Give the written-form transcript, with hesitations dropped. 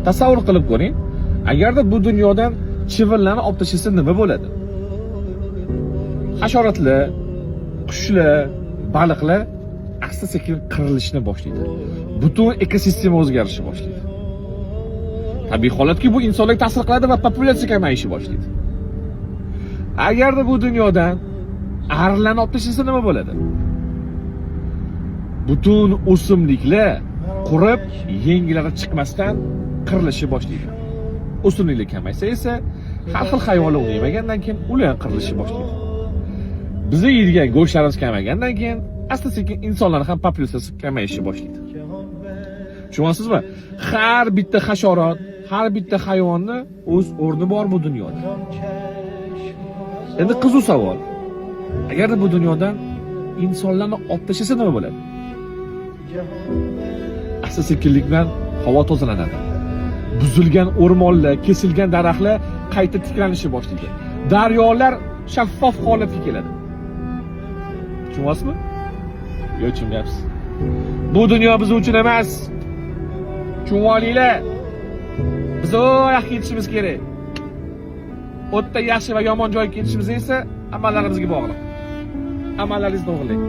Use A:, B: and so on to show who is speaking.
A: Tasavvur qilib ko'ring, agarda bu dunyodan chivinlarni olib tashlasa nima bo'ladi? Hasharotlar, qushlar, baliqlar asta-sekin qirilishni boshlaydi. Butun ekosistema o'zgarishni boshlaydi. Tabiiy holatki bu insonlarga ta'sir qiladi va populyatsiya kamayishni boshlaydi. Agarda bu dunyodan ariqlarni olib tashlasa nima bo'ladi? Butun o'simliklar qurib, yengilari chiqmasdan qirilishni boshlaydi. O'simliklar kamaysa esa, har xil hayvonlar uni yemagandan keyin ular ham qirilishni boshlaydi. Bizga yeydigan go'shtlarimiz kamagandan keyin asta-sekin insonlar ham populyatsiyasi kamayishni boshlaydi. Tushunyapsizmi? Har bitta hasharot, har bitta hayvonni o'z o'rni bor bu dunyoda. Endi qiziq savol. Agar bu dunyodan insonlarni olib tashlasa nima bo'ladi? Asta-sekinlik bilan havo tozalanadi. Buzilgan o'rmonlar, kesilgan daraxtlar qayta tiklanishni boshlaydi. Daryolar shaffof holatga keladi. Tushunyapsizmi? Yo'q, tushunyapsiz. Bu dunyo biz uchun emas. Tushunolinglar. Biz o'yaqqa yetishimiz kerak. O'tda yaxshi va yomon joyga yetishimiz esa amallarimizga bog'liq. Amallaringizni to'g'rilang.